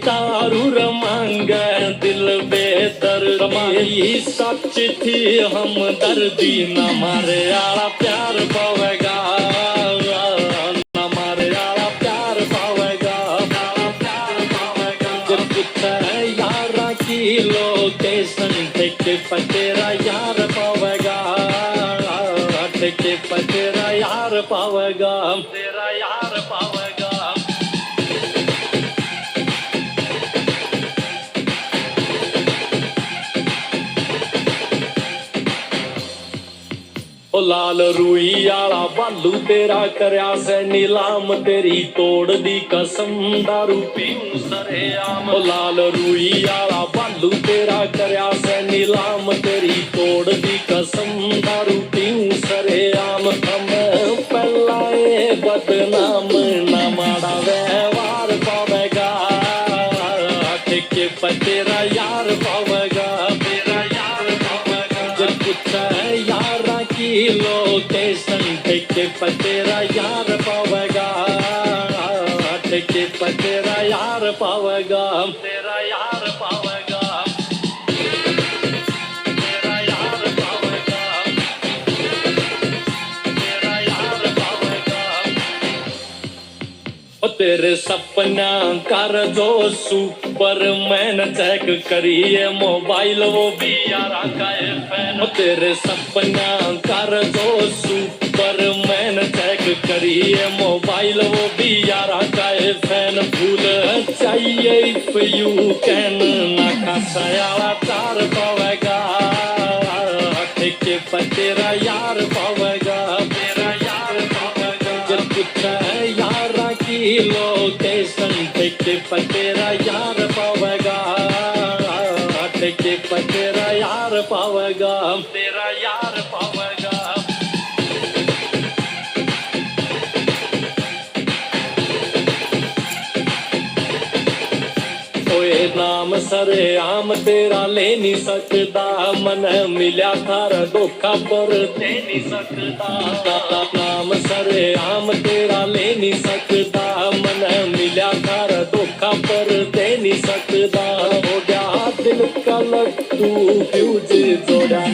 तारू रमांग दिल बेदर्द मारी सच थी हम दर्दी न मारे आला प्यार पावेगा न मारे आला प्यार पावेगा जब कुछ यारा की लोकेशन ठेके पर तेरा यार पावेगा ठेके पर तेरा यार पावेगा तेरा यार पावेगा ओ लाल रूई आला बालू तेरा करया से नीलाम तेरी तोड़ दी कसम दारू पीऊं सरेआम ओ लाल रूई आला बालू तेरा करया से नीलाम तेरी तोड़ दी कसम दारू पीऊं सरेआम हम पहला ए बदनाम ना माड़ा व्यवहार पावेगा ठेके पर तेरा यार पावेगा तेरा यार पावेगा जब कुछ यारा की लोकेशन ठेके पर तेरा यार पावेगा ठेके पर तेरा यार पावेगा तेरा यार पावेगा तेरा यार पावेगा तेरा यार पावेगा ओ तेरे सपना कर जो सुपरमैन चेक करिए मोबाइल वो भी यारा का है फैन ओ तेरे सपना कर जो सुपरमैन चेक करिए मोबाइल वो भी यारा का है फैन भूल चाहिए इफ यू कैन ना खासायाला तार पावेगा ठेके पर तेरा यार पावेगा तेरा यार पावेगा जब कुछ यारा की लोकेशन ठेके पर तेरा यार पावेगा ठेके पर तेरा यार पावेगा तेरा यार पावेगा ओए नाम सरे आम तेरा ले नहीं सकदा मन मिल्या थार धोखा पर दे नहीं सकदा नाम सरे आम तेरा ले नहीं सकदा मन मिल्या थार धोखा पर दे नहीं सकदा हो गया दिल का लट्टू फ्यूज जोड़ा